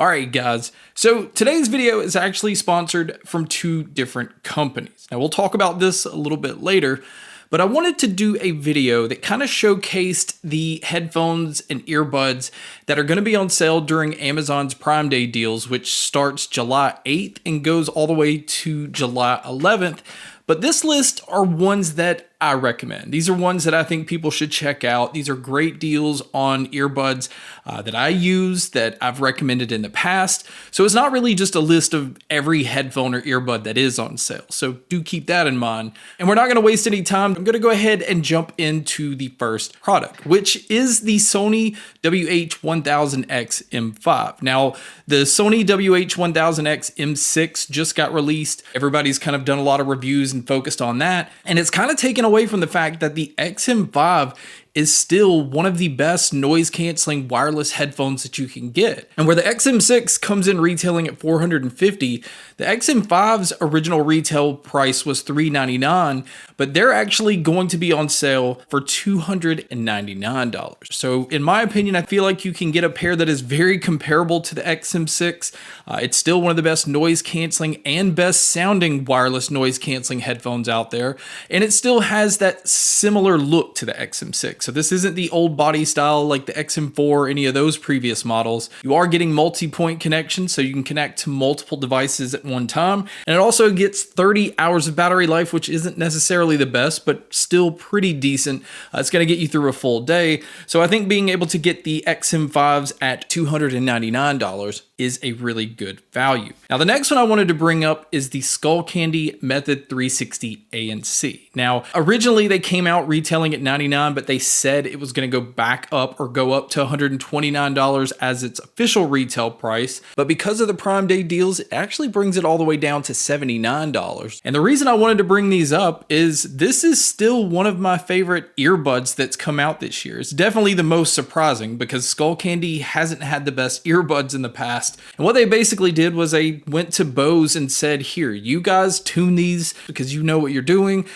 All right, guys. So today's video is actually sponsored from two different companies. Now we'll talk about this a little bit later, but I wanted to do a video that kind of showcased the headphones and earbuds that are going to be on sale during Amazon's Prime Day deals, which starts July 8th and goes all the way to July 11th. But this list are ones that I recommend. These are ones that I think people should check out. These are great deals on earbuds that I use, that I've recommended in the past. So it's not really just a list of every headphone or earbud that is on sale. So do keep that in mind. And we're not going to waste any time. I'm going to go ahead and jump into the first product, which is the Sony WH1000XM5. Now, the Sony WH1000XM6 just got released. Everybody's kind of done a lot of reviews and focused on that. And it's kind of taken away from the fact that the XM5 is still one of the best noise canceling wireless headphones that you can get. And where the XM6 comes in retailing at $450, the XM5's original retail price was $399, but they're actually going to be on sale for $299. So in my opinion, I feel like you can get a pair that is very comparable to the XM6. It's still one of the best noise canceling and best sounding wireless noise canceling headphones out there. And it still has that similar look to the XM6. So this isn't the old body style like the XM4 or any of those previous models. You are getting multi-point connection, so you can connect to multiple devices at one time. And it also gets 30 hours of battery life, which isn't necessarily the best, but still pretty decent. It's going to get you through a full day. So I think being able to get the XM5s at $299 is a really good value. Now, the next one I wanted to bring up is the Skullcandy Method 360 ANC. Now, originally they came out retailing at $99, but they said it was going to go back up or go up to $129 as its official retail price. But because of the Prime Day deals, it actually brings it all the way down to $79. And the reason I wanted to bring these up is this is still one of my favorite earbuds that's come out this year. It's definitely the most surprising because Skullcandy hasn't had the best earbuds in the past. And what they basically did was they went to Bose and said, here, you guys tune these because you know what you're doing.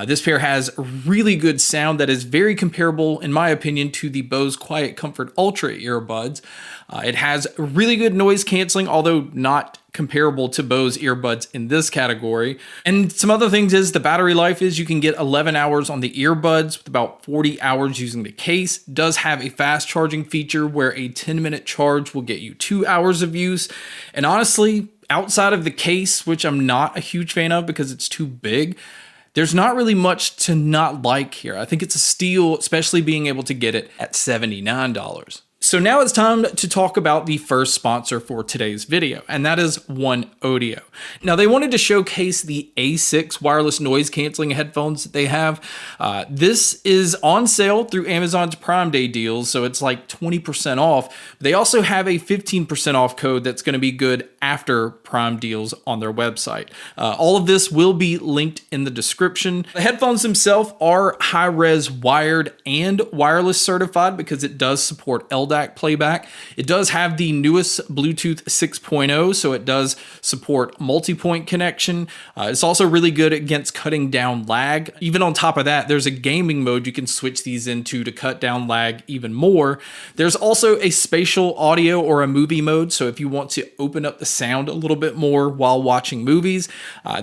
This pair has really good sound that is very comparable, in my opinion, to the Bose Quiet Comfort Ultra earbuds. It has really good noise canceling, although not comparable to Bose earbuds in this category. And some other things is the battery life is you can get 11 hours on the earbuds with about 40 hours using the case. It does have a fast charging feature where a 10-minute charge will get you 2 hours of use. And honestly, outside of the case, which I'm not a huge fan of because it's too big, there's not really much to not like here. I think it's a steal, especially being able to get it at $79. So now it's time to talk about the first sponsor for today's video, and that is OneOdio. Now, they wanted to showcase the A6 wireless noise canceling headphones that they have. This is on sale through Amazon's Prime Day deals, so it's like 20% off. They also have a 15% off code that's going to be good after Prime deals on their website. All of this will be linked in the description. The headphones themselves are high-res wired and wireless certified because it does support LDAC playback. It does have the newest Bluetooth 6.0, so it does support multi-point connection. It's also really good against cutting down lag. Even on top of that, there's a gaming mode you can switch these into to cut down lag even more. There's also a spatial audio or a movie mode, so if you want to open up the sound a little bit more while watching movies,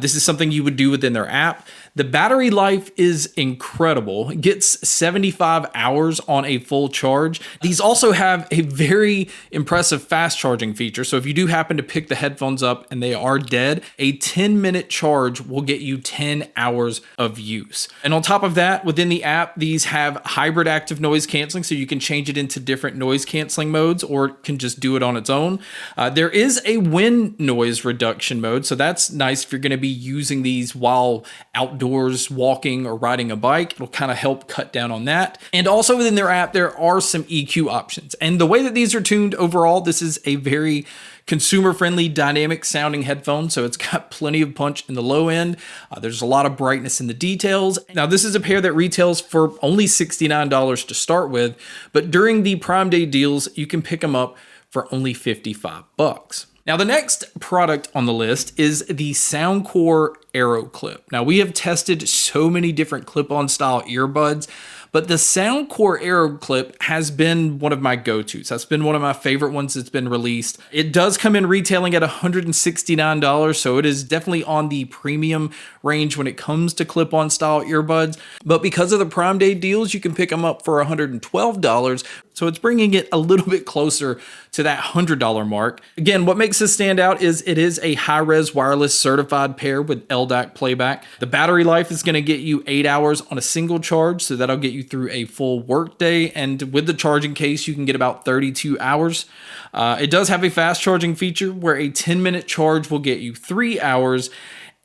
this is something you would do within their app. The battery life is incredible. It gets 75 hours on a full charge. These also have a very impressive fast charging feature. So if you do happen to pick the headphones up and they are dead, a 10-minute charge will get you 10 hours of use. And on top of that, within the app, these have hybrid active noise canceling, so you can change it into different noise canceling modes or it can just do it on its own. There is a wind noise reduction mode, so that's nice if you're going to be using these while outdoors walking or riding a bike. It'll kind of help cut down on that. And also within their app, there are some EQ options. And the way that these are tuned overall, this is a very consumer-friendly, dynamic sounding headphone, so it's got plenty of punch in the low end. There's a lot of brightness in the details. Now, this is a pair that retails for only $69 to start with, but during the Prime Day deals, you can pick them up for only $55. Now, the next product on the list is the Soundcore Aero clip. Now, we have tested so many different clip-on style earbuds, but the Soundcore Aero clip has been one of my go-tos. That's been one of my favorite ones that's been released. It does come in retailing at $169, so it is definitely on the premium range when it comes to clip-on style earbuds. But because of the Prime Day deals, you can pick them up for $112. So it's bringing it a little bit closer to that $100 mark. Again, what makes this stand out is it is a high-res wireless certified pair with LDAC playback. The battery life is going to get you 8 hours on a single charge, so that'll get you through a full work day. And with the charging case, you can get about 32 hours. It does have a fast charging feature where a 10-minute charge will get you 3 hours.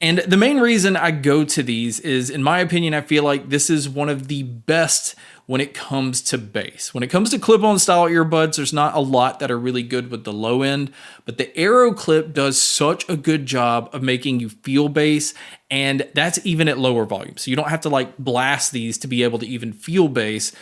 And the main reason I go to these is, in my opinion, I feel like this is one of the best when it comes to bass. When it comes to clip-on style earbuds, there's not a lot that are really good with the low end, but the Aero clip does such a good job of making you feel bass, and that's even at lower volume. So you don't have to like blast these to be able to even feel bass.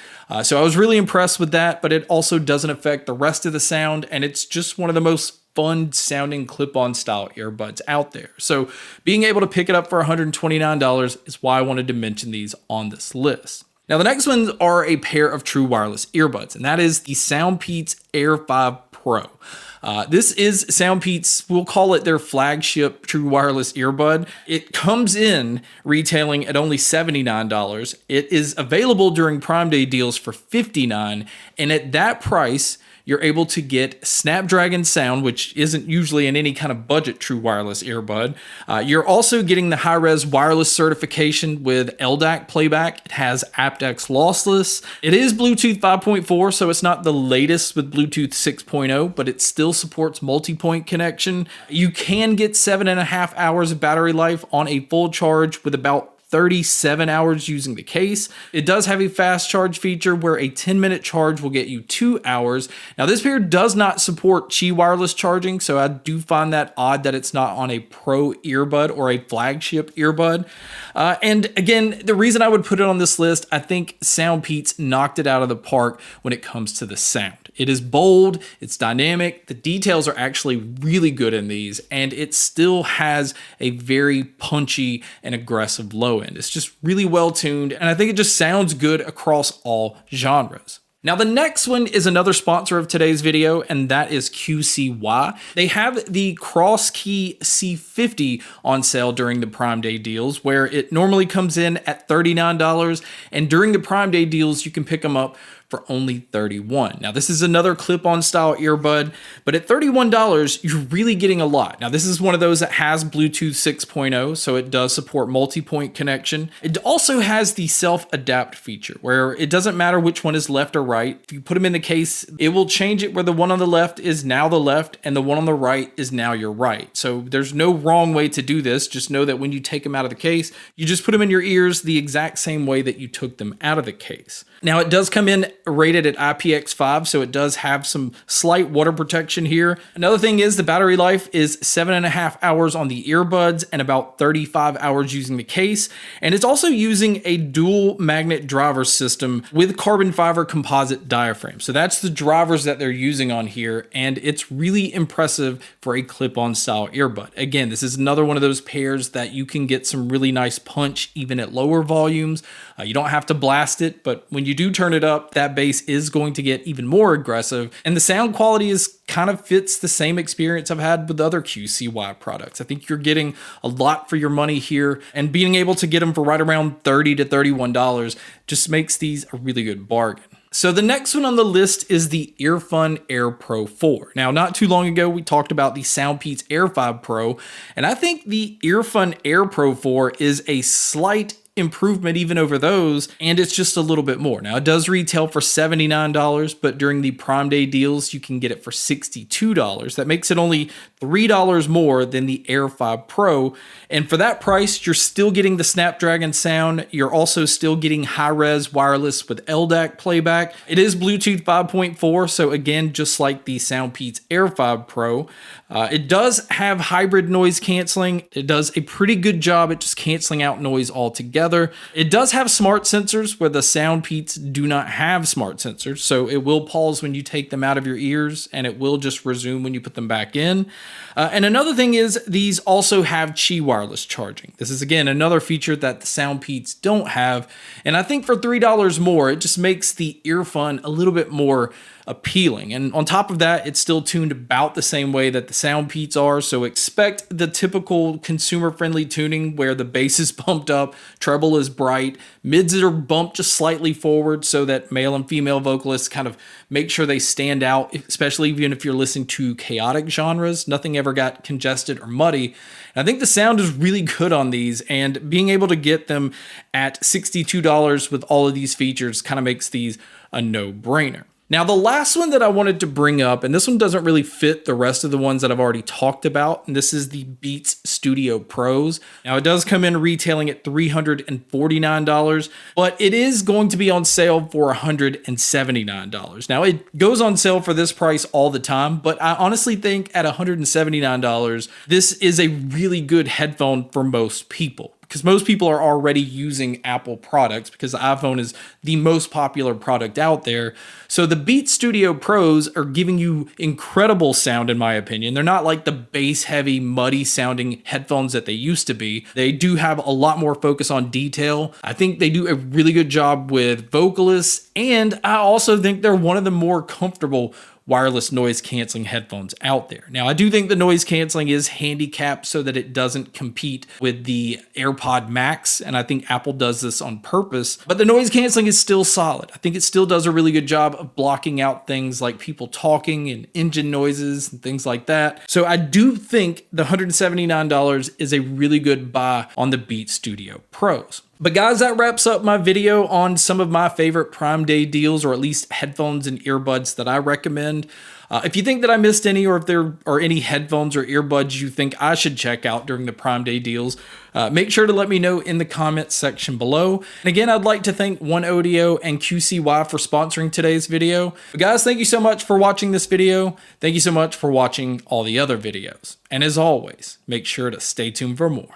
So I was really impressed with that, but it also doesn't affect the rest of the sound, and it's just one of the most fun sounding clip-on style earbuds out there. So being able to pick it up for $129 is why I wanted to mention these on this list. Now the next ones are a pair of true wireless earbuds, and that is the SoundPeats Air 5 Pro. This is SoundPeats, we'll call it their flagship true wireless earbud. It comes in retailing at only $79. It is available during Prime Day deals for $59, and at that price, you're able to get Snapdragon sound, which isn't usually in any kind of budget true wireless earbud. You're also getting the high-res wireless certification with LDAC playback. It has aptX lossless. It is Bluetooth 5.4, so it's not the latest with Bluetooth 6.0, but it still supports multi-point connection. You can get 7.5 hours of battery life on a full charge with about 37 hours using the case. It does have a fast charge feature where a 10-minute charge will get you 2 hours. Now this pair does not support Qi wireless charging, so I do find that odd that it's not on a pro earbud or a flagship earbud. And again, the reason I would put it on this list, I think SoundPeats knocked it out of the park when it comes to the sound. It is bold, it's dynamic, the details are actually really good in these, and it still has a very punchy and aggressive low end. It's just really well tuned, and I think it just sounds good across all genres. Now the next one is another sponsor of today's video, and that is QCY. They have the Crosskey C50 on sale during the Prime Day deals, where it normally comes in at $39, and during the Prime Day deals, you can pick them up for only $31. Now this is another clip-on style earbud, but at $31, you're really getting a lot. Now this is one of those that has Bluetooth 6.0, so it does support multi-point connection. It also has the self-adapt feature, where it doesn't matter which one is left or right. If you put them in the case, it will change it where the one on the left is now the left and the one on the right is now your right. So there's no wrong way to do this. Just know that when you take them out of the case, you just put them in your ears the exact same way that you took them out of the case. Now it does come in rated at IPX5, so it does have some slight water protection here. Another thing is the battery life is 7.5 hours on the earbuds and about 35 hours using the case. And it's also using a dual magnet driver system with carbon fiber composite diaphragm. So that's the drivers that they're using on here, and it's really impressive for a clip-on style earbud. Again, this is another one of those pairs that you can get some really nice punch even at lower volumes. You don't have to blast it, but when you do turn it up, that bass is going to get even more aggressive, and the sound quality is kind of fits the same experience I've had with other QCY products. I think you're getting a lot for your money here, and being able to get them for right around $30 to $31 just makes these a really good bargain. So the next one on the list is the Earund AirPro 4. Now, not too long ago, we talked about the SoundPeats Air 5 Pro, and I think the Earund AirPro 4 is a slight improvement even over those, and it's just a little bit more. Now it does retail for $79, but during the Prime Day deals you can get it for $62. That makes it only $3 more than the Air 5 Pro, and for that price you're still getting the Snapdragon sound. You're also still getting high-res wireless with LDAC playback. It is Bluetooth 5.4, so again, just like the SoundPeats Air 5 Pro, it does have hybrid noise canceling. It does a pretty good job at just canceling out noise altogether. together. It does have smart sensors where the Soundpeats do not have smart sensors. So it will pause when you take them out of your ears and it will just resume when you put them back in. And another thing is these also have Qi wireless charging. This is again another feature that the Soundpeats don't have. And I think for $3 more, it just makes the earphone a little bit more appealing. And on top of that, it's still tuned about the same way that the Soundpeats are. So expect the typical consumer-friendly tuning where the bass is bumped up, treble is bright, mids are bumped just slightly forward so that male and female vocalists kind of make sure they stand out, especially even if you're listening to chaotic genres. Nothing ever got congested or muddy. And I think the sound is really good on these, and being able to get them at $62 with all of these features kind of makes these a no-brainer. Now, the last one that I wanted to bring up, and this one doesn't really fit the rest of the ones that I've already talked about, and this is the Beats Studio Pros. Now, it does come in retailing at $349, but it is going to be on sale for $179. Now, it goes on sale for this price all the time, but I honestly think at $179, this is a really good headphone for most people, because most people are already using Apple products because the iPhone is the most popular product out there. So the Beats Studio Pros are giving you incredible sound, in my opinion. They're not like the bass heavy, muddy sounding headphones that they used to be. They do have a lot more focus on detail. I think they do a really good job with vocalists, and I also think they're one of the more comfortable wireless noise canceling headphones out there. Now, I do think the noise canceling is handicapped so that it doesn't compete with the AirPod Max, and I think Apple does this on purpose, but the noise canceling is still solid. I think it still does a really good job of blocking out things like people talking and engine noises and things like that. So I do think the $179 is a really good buy on the Beats Studio Pros. But guys, that wraps up my video on some of my favorite Prime Day deals, or at least headphones and earbuds that I recommend. If you think that I missed any, or if there are any headphones or earbuds you think I should check out during the Prime Day deals, make sure to let me know in the comments section below. And again, I'd like to thank OneOdio and QCY for sponsoring today's video. But guys, thank you so much for watching this video. Thank you so much for watching all the other videos. And as always, make sure to stay tuned for more.